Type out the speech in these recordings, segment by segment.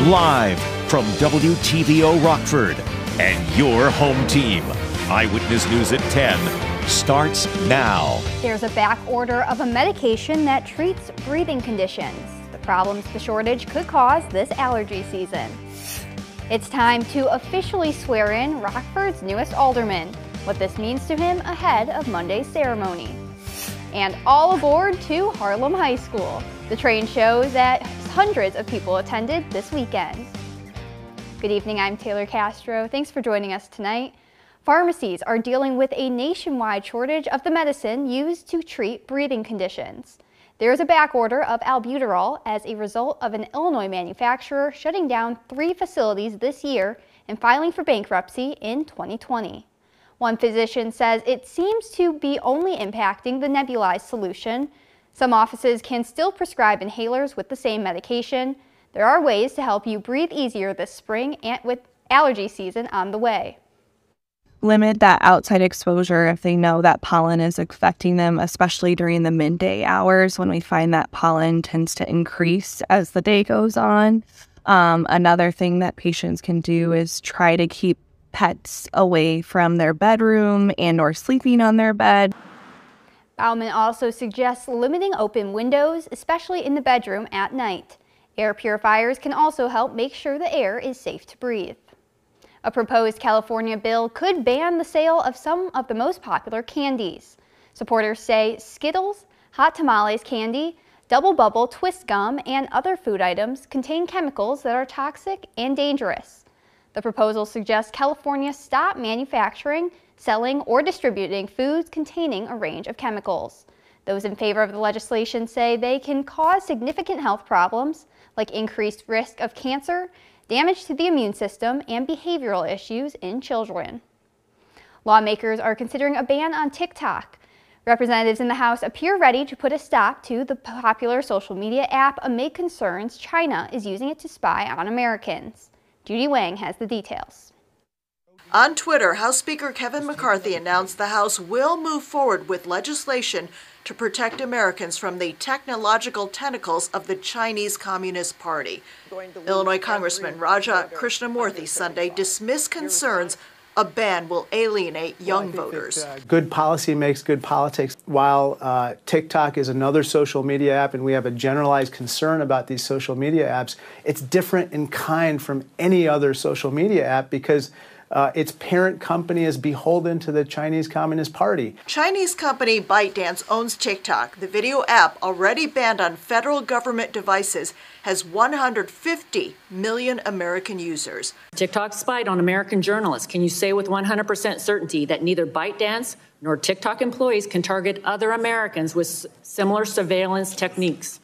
Live from WTVO Rockford and your home team. Eyewitness News at 10 starts now. There's a back order of a medication that treats breathing conditions. The problems the shortage could cause this allergy season. It's time to officially swear in Rockford's newest alderman, what this means to him ahead of Monday's ceremony. And all aboard to Harlem High School. The train shows that hundreds of people attended this weekend. Good evening, I'm Taylor Castro. Thanks for joining us tonight. Pharmacies are dealing with a nationwide shortage of the medicine used to treat breathing conditions. There is a backorder of albuterol as a result of an Illinois manufacturer shutting down 3 facilities this year and filing for bankruptcy in 2020. One physician says it seems to be only impacting the nebulized solution. Some offices can still prescribe inhalers with the same medication. There are ways to help you breathe easier this spring and with allergy season on the way. Limit that outside exposure if they know that pollen is affecting them, especially during the midday hours when we find that pollen tends to increase as the day goes on. Another thing that patients can do is try to keep pets away from their bedroom and or sleeping on their bed. Bauman also suggests limiting open windows, especially in the bedroom at night. Air purifiers can also help make sure the air is safe to breathe. A proposed California bill could ban the sale of some of the most popular candies. Supporters say Skittles, Hot Tamales candy, Double Bubble twist gum, and other food items contain chemicals that are toxic and dangerous. The proposal suggests California stop manufacturing, selling, or distributing foods containing a range of chemicals. Those in favor of the legislation say they can cause significant health problems like increased risk of cancer, damage to the immune system, and behavioral issues in children. Lawmakers are considering a ban on TikTok. Representatives in the House appear ready to put a stop to the popular social media app amid concerns China is using it to spy on Americans. Judy Wang has the details. On Twitter, House Speaker Kevin McCarthy announced the House will move forward with legislation to protect Americans from the technological tentacles of the Chinese Communist Party. Illinois Congressman Raja Krishnamurthy Sunday dismissed concerns a ban will alienate young voters. Good policy makes good politics. While TikTok is another social media app and we have a generalized concern about these social media apps, it's different in kind from any other social media app because its parent company is beholden to the Chinese Communist Party. Chinese company ByteDance owns TikTok. The video app, already banned on federal government devices, has 150 million American users. TikTok spied on American journalists. Can you say with 100% certainty that neither ByteDance nor TikTok employees can target other Americans with similar surveillance techniques?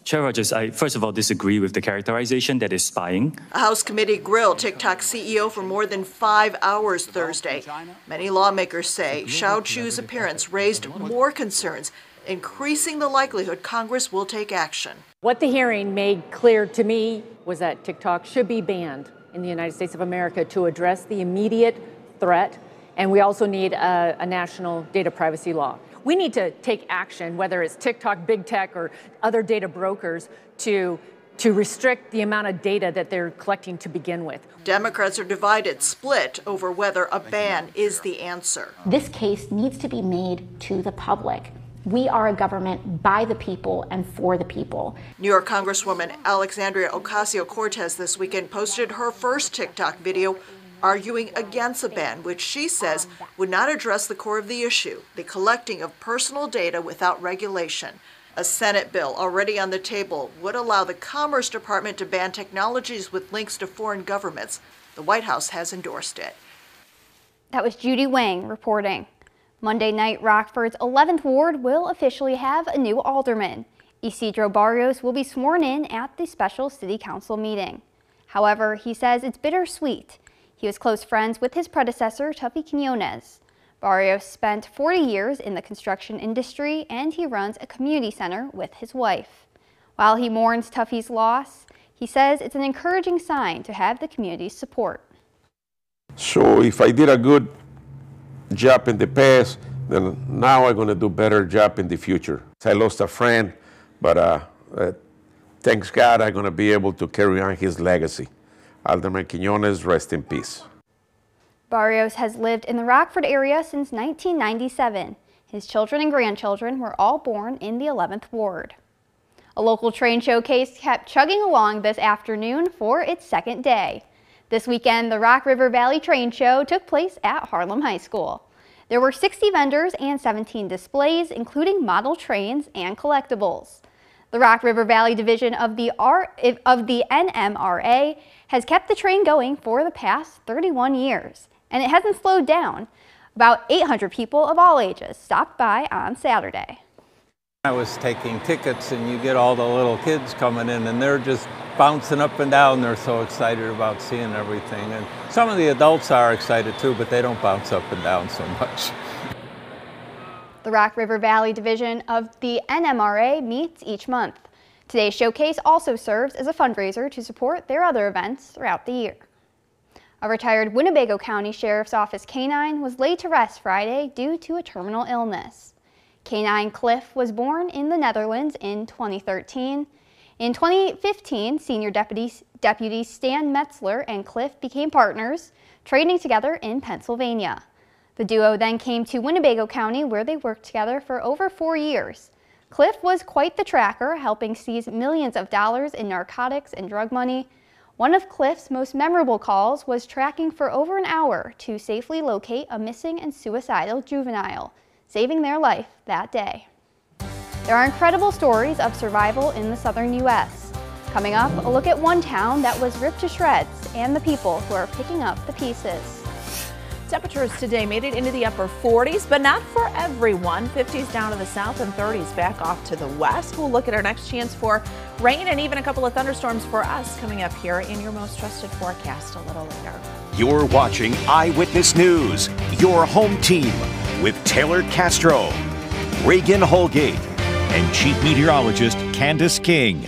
Chair Rogers, I first of all disagree with the characterization that is spying. A House committee grilled TikTok CEO for more than 5 hours Thursday. Many lawmakers say Shao Chu's appearance raised more concerns, increasing the likelihood Congress will take action. What the hearing made clear to me was that TikTok should be banned in the United States of America to address the immediate threat, and we also need a national data privacy law. We need to take action, whether it's TikTok, big tech, or other data brokers, to restrict the amount of data that they're collecting to begin with. Democrats are divided, split over whether a ban is the answer. This case needs to be made to the public. We are a government by the people and for the people. New York Congresswoman Alexandria Ocasio-Cortez this weekend posted her first TikTok video arguing against a ban, which she says would not address the core of the issue, the collecting of personal data without regulation. A Senate bill already on the table would allow the Commerce Department to ban technologies with links to foreign governments. The White House has endorsed it. That was Judy Wang reporting. Monday night, Rockford's 11th Ward will officially have a new alderman. Isidro Barrios will be sworn in at the special city council meeting. However, he says it's bittersweet. He was close friends with his predecessor, Tuffy Quinones. Barrios spent 40 years in the construction industry, and he runs a community center with his wife. While he mourns Tuffy's loss, he says it's an encouraging sign to have the community's support. So if I did a good job in the past, then now I'm going to do a better job in the future. I lost a friend, but thanks God, I'm going to be able to carry on his legacy. Alderman Quiñones, rest in peace. Barrios has lived in the Rockford area since 1997. His children and grandchildren were all born in the 11th Ward. A local train showcase kept chugging along this afternoon for its second day. This weekend, the Rock River Valley Train Show took place at Harlem High School. There were 60 vendors and 17 displays, including model trains and collectibles. The Rock River Valley Division of the NMRA has kept the train going for the past 31 years, and it hasn't slowed down. About 800 people of all ages stopped by on Saturday. I was taking tickets, and you get all the little kids coming in, and they're just bouncing up and down. They're so excited about seeing everything. And some of the adults are excited too, but they don't bounce up and down so much. The Rock River Valley Division of the NMRA meets each month. Today's showcase also serves as a fundraiser to support their other events throughout the year. A retired Winnebago County Sheriff's Office canine was laid to rest Friday due to a terminal illness. Canine Cliff was born in the Netherlands in 2013. In 2015, Senior Deputy Stan Metzler and Cliff became partners, training together in Pennsylvania. The duo then came to Winnebago County, where they worked together for over 4 years. Cliff was quite the tracker, helping seize millions of dollars in narcotics and drug money. One of Cliff's most memorable calls was tracking for over an hour to safely locate a missing and suicidal juvenile, saving their life that day. There are incredible stories of survival in the southern U.S. Coming up, a look at one town that was ripped to shreds and the people who are picking up the pieces. Temperatures today made it into the upper 40s, but not for everyone. 50s down to the south and 30s back off to the west. We'll look at our next chance for rain and even a couple of thunderstorms for us coming up here in your most trusted forecast a little later. You're watching Eyewitness News, your home team with Taylor Castro, Reagan Holgate, and Chief Meteorologist Candace King.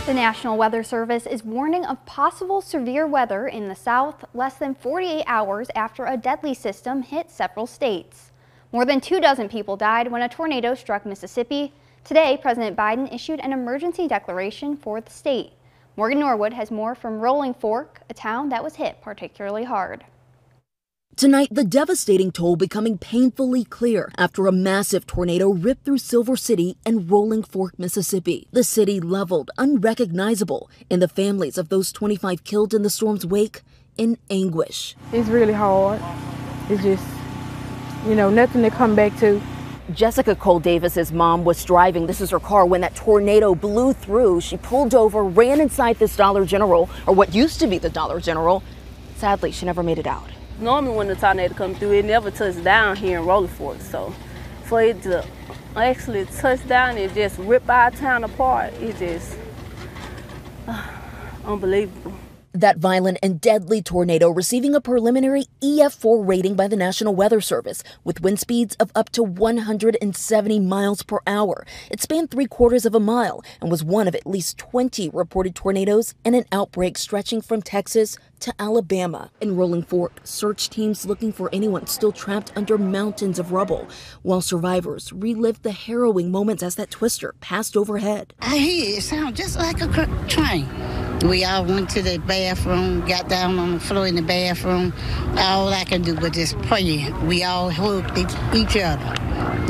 The National Weather Service is warning of possible severe weather in the south less than 48 hours after a deadly system hit several states. More than 24 people died when a tornado struck Mississippi. Today, President Biden issued an emergency declaration for the state. Morgan Norwood has more from Rolling Fork, a town that was hit particularly hard. Tonight, the devastating toll becoming painfully clear after a massive tornado ripped through Silver City and Rolling Fork, Mississippi. The city leveled, unrecognizable, and the families of those 25 killed in the storm's wake in anguish. It's really hard. It's just, nothing to come back to. Jessica Cole Davis's mom was driving. This is her car when that tornado blew through. She pulled over, ran inside this Dollar General, or what used to be the Dollar General. Sadly, she never made it out. Normally when the tornado comes through, it never touches down here in Rolling Fork. So for it to actually touch down and just rip our town apart, it's just unbelievable. That violent and deadly tornado receiving a preliminary EF4 rating by the National Weather Service with wind speeds of up to 170 miles per hour. It spanned 3/4 of a mile and was one of at least 20 reported tornadoes and an outbreak stretching from Texas to Alabama. In Rolling Fork, search teams looking for anyone still trapped under mountains of rubble, while survivors relived the harrowing moments as that twister passed overhead. I hear it sound just like a train. We all went to the bathroom, got down on the floor in the bathroom. All I could do was just pray. We all hugged each other.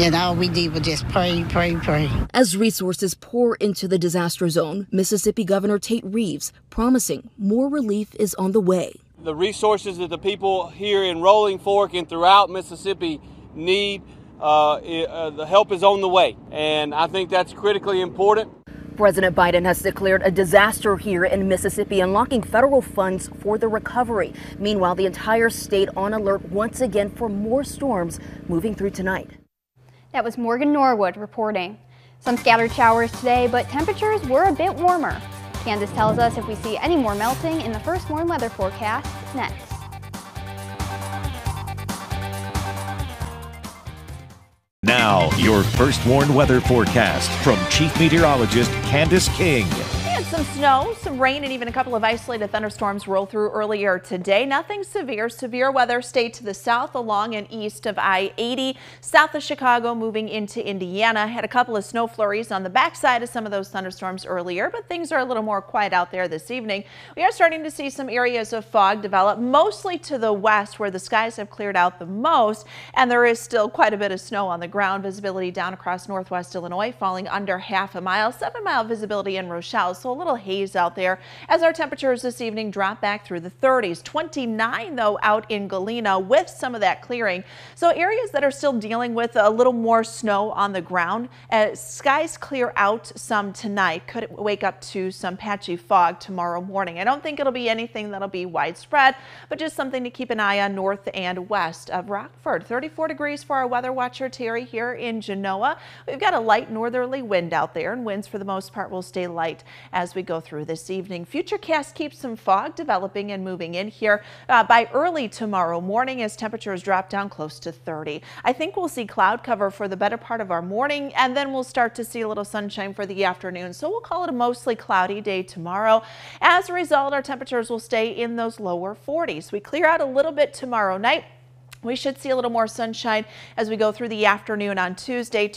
And all we did was just pray, pray, pray. As resources pour into the disaster zone, Mississippi Governor Tate Reeves promising more relief is on the way. The resources that the people here in Rolling Fork and throughout Mississippi need, the help is on the way. And I think that's critically important. President Biden has declared a disaster here in Mississippi, unlocking federal funds for the recovery. Meanwhile, the entire state on alert once again for more storms moving through tonight. That was Morgan Norwood reporting. Some scattered showers today, but temperatures were a bit warmer. Candace tells us if we see any more melting in the first warm weather forecast next. Now, your first warn weather forecast from Chief Meteorologist Candace King. some snow, some rain, and even a couple of isolated thunderstorms roll through earlier today. Nothing severe. Severe weather stayed to the south along and east of I-80, south of Chicago, moving into Indiana. Had a couple of snow flurries on the backside of some of those thunderstorms earlier, but things are a little more quiet out there this evening. We are starting to see some areas of fog develop, mostly to the west where the skies have cleared out the most, and there is still quite a bit of snow on the ground. Visibility down across northwest Illinois, falling under half a mile, 7-mile visibility in Rochelle. So a little haze out there as our temperatures this evening drop back through the 30s. 29 though out in Galena with some of that clearing. So areas that are still dealing with a little more snow on the ground. As skies clear out some tonight, could wake up to some patchy fog tomorrow morning. I don't think it'll be anything that'll be widespread, but just something to keep an eye on north and west of Rockford. 34 degrees for our weather watcher Terry here in Genoa. We've got a light northerly wind out there, and winds for the most part will stay light as we go through this evening. Futurecast keeps some fog developing and moving in here by early tomorrow morning as temperatures drop down close to 30. I think we'll see cloud cover for the better part of our morning, and then we'll start to see a little sunshine for the afternoon. So we'll call it a mostly cloudy day tomorrow. As a result, our temperatures will stay in those lower 40s. We clear out a little bit tomorrow night. We should see a little more sunshine as we go through the afternoon on Tuesday.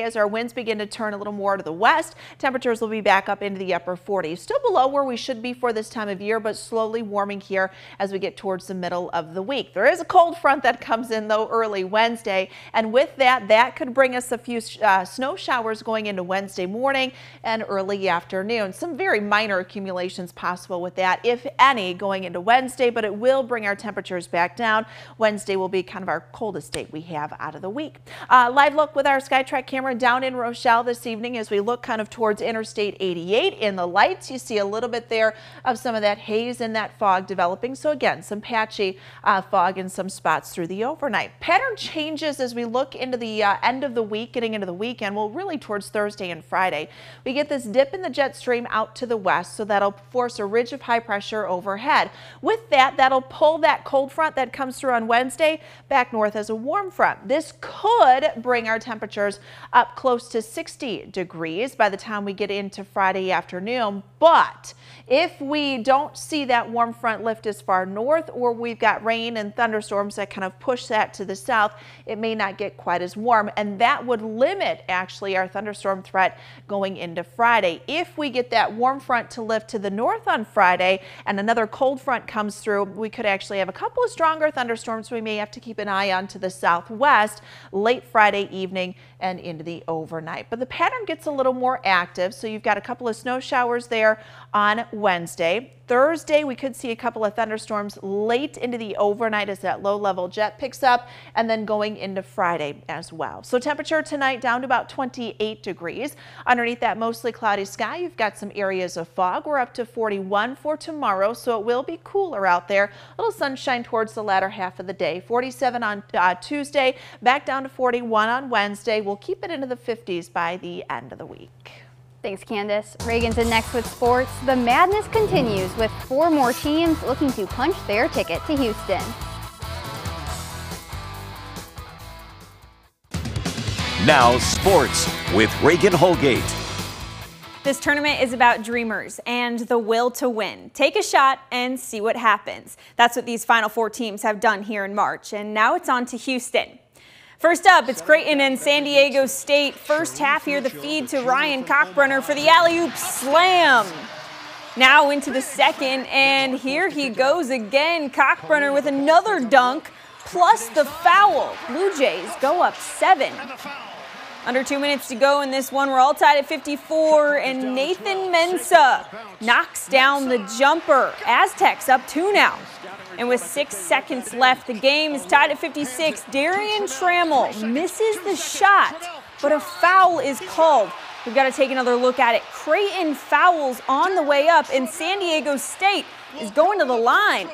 As our winds begin to turn a little more to the west, temperatures will be back up into the upper 40s. Still below where we should be for this time of year, but slowly warming here as we get towards the middle of the week. There is a cold front that comes in though early Wednesday, and with that could bring us a few snow showers going into Wednesday morning and early afternoon. Some very minor accumulations possible with that, if any, going into Wednesday, but it will bring our temperatures back down. Wednesday will be kind of our coldest date we have out of the week. Live look with our SkyTrack camera down in Rochelle this evening as we look kind of towards Interstate 88. In the lights, you see a little bit there of some of that haze and that fog developing. So again, some patchy fog in some spots through the overnight. Pattern changes as we look into the end of the week, getting into the weekend. Well, really towards Thursday and Friday. We get this dip in the jet stream out to the west, so that'll force a ridge of high pressure overhead. With that, that'll pull that cold front that comes through on Wednesday back north as a warm front. This could bring our temperatures up close to 60 degrees by the time we get into Friday afternoon. But if we don't see that warm front lift as far north, or we've got rain and thunderstorms that kind of push that to the south, it may not get quite as warm, and that would limit actually our thunderstorm threat going into Friday. If we get that warm front to lift to the north on Friday and another cold front comes through, we could actually have a couple of stronger thunderstorms we may have to keep an eye on to the southwest late Friday evening and into the overnight. But the pattern gets a little more active, so you've got a couple of snow showers there on Wednesday. Thursday, we could see a couple of thunderstorms late into the overnight as that low-level jet picks up, and then going into Friday as well. So temperature tonight down to about 28 degrees. Underneath that mostly cloudy sky, you've got some areas of fog. We're up to 41 for tomorrow, so it will be cooler out there. A little sunshine towards the latter half of the day. 47 on Tuesday, back down to 41 on Wednesday. We'll keep it into the 50s by the end of the week. Thanks, Candace. Reagan's in next with sports. The madness continues with 4 more teams looking to punch their ticket to Houston. Now sports with Reagan Holgate. This tournament is about dreamers and the will to win. Take a shot and see what happens. That's what these Final Four teams have done here in March, and now it's on to Houston. First up, it's Creighton and San Diego State. First half here, the feed to Ryan Cockbrunner for the alley-oop slam. Now into the second, and here he goes again. Cockbrunner with another dunk, plus the foul. Blue Jays go up 7. Under 2 minutes to go in this one. We're all tied at 54, and Nathan Mensah knocks down the jumper. Aztecs up 2 now. And with 6 seconds left, the game is tied at 56. Darian Trammell misses the shot, but a foul is called. We've got to take another look at it. Creighton fouls on the way up, and San Diego State is going to the line.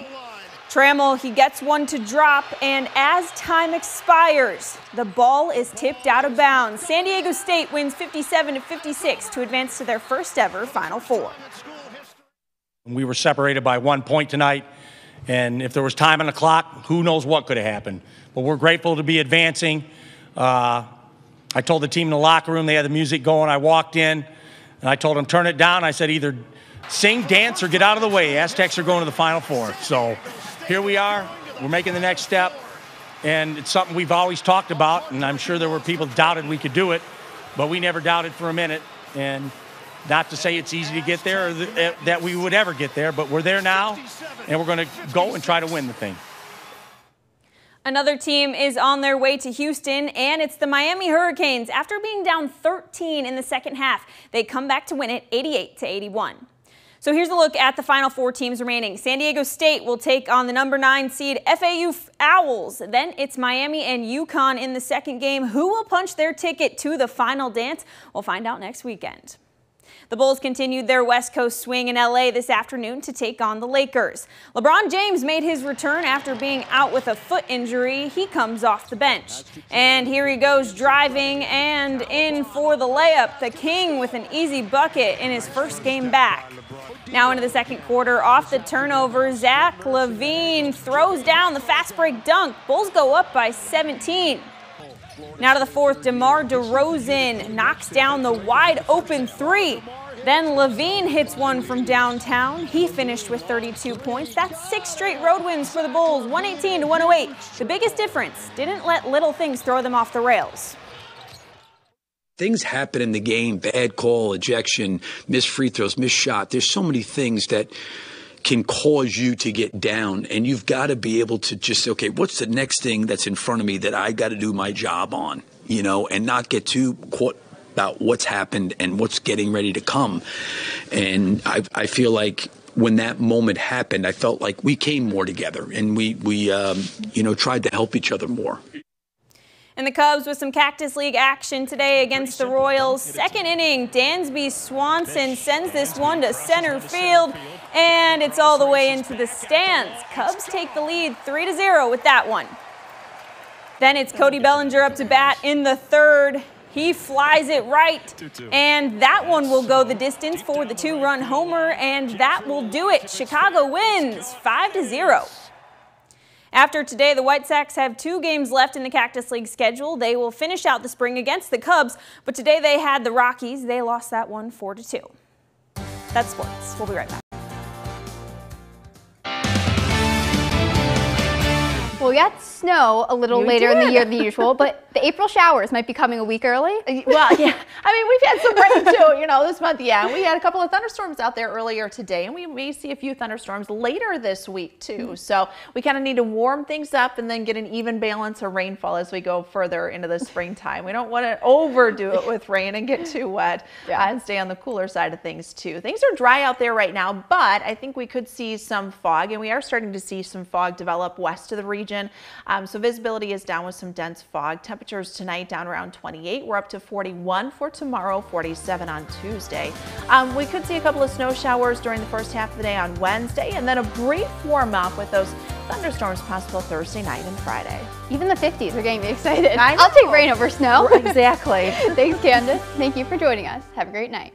Trammell, he gets one to drop, and as time expires, the ball is tipped out of bounds. San Diego State wins 57-56 to advance to their first ever Final Four. We were separated by 1 point tonight. And if there was time on the clock, who knows what could have happened. But we're grateful to be advancing. I told the team in the locker room, they had the music going. I walked in. And I told them, turn it down. I said, either sing, dance, or get out of the way. Aztecs are going to the Final Four. So here we are. We're making the next step. And it's something we've always talked about, and I'm sure there were people that doubted we could do it, but we never doubted for a minute. And not to say it's easy to get there or that we would ever get there, but we're there now, and we're going to go and try to win the thing. Another team is on their way to Houston, and it's the Miami Hurricanes. After being down 13 in the second half, they come back to win it 88-81. So here's a look at the Final Four teams remaining. San Diego State will take on the number 9 seed FAU Owls. Then it's Miami and UConn in the second game. Who will punch their ticket to the final dance? We'll find out next weekend. The Bulls continued their West Coast swing in LA this afternoon to take on the Lakers. LeBron James made his return after being out with a foot injury. He comes off the bench. And here he goes driving and in for the layup. The King with an easy bucket in his first game back. Now into the second quarter, off the turnover, Zach LaVine throws down the fast break dunk. Bulls go up by 17. Now to the fourth, DeMar DeRozan knocks down the wide open three. Then LaVine hits one from downtown. He finished with 32 points. That's 6 straight road wins for the Bulls, 118-108. The biggest difference, didn't let little things throw them off the rails. Things happen in the game, bad call, ejection, missed free throws, missed shot. There's so many things that can cause you to get down, and you've got to be able to just say, okay, what's the next thing that's in front of me that I got to do my job on, and not get too caught about what's happened and what's getting ready to come. And I feel like when that moment happened, I felt like we came more together, and we tried to help each other more. And the Cubs with some Cactus League action today against the Royals. Second inning, Dansby Swanson sends this one to center field, and it's all the way into the stands. Cubs take the lead 3-0 with that one. Then it's Cody Bellinger up to bat in the third. He flies it right, and that one will go the distance for the 2-run homer, and that will do it. Chicago wins 5-0. After today, the White Sox have 2 games left in the Cactus League schedule. They will finish out the spring against the Cubs, but today they had the Rockies. They lost that one 4-2. That's sports. We'll be right back. Well, we got snow a little later in the year than usual, but the April showers might be coming a week early. Well, yeah. I mean, we've had some rain too, this month. Yeah, we had a couple of thunderstorms out there earlier today, and we may see a few thunderstorms later this week too. So we kind of need to warm things up and then get an even balance of rainfall as we go further into the springtime. We don't want to overdo it with rain and get too wet and stay on the cooler side of things too. Things are dry out there right now, but I think we could see some fog, and we are starting to see some fog develop west of the region. So visibility is down with some dense fog. Temperatures tonight down around 28. We're up to 41 for tomorrow, 47 on Tuesday. We could see a couple of snow showers during the first half of the day on Wednesday, and then a brief warm up with those thunderstorms possible Thursday night and Friday. Even the 50s are getting me excited. I'll take rain over snow. Exactly. Thanks, Candace. Thank you for joining us. Have a great night.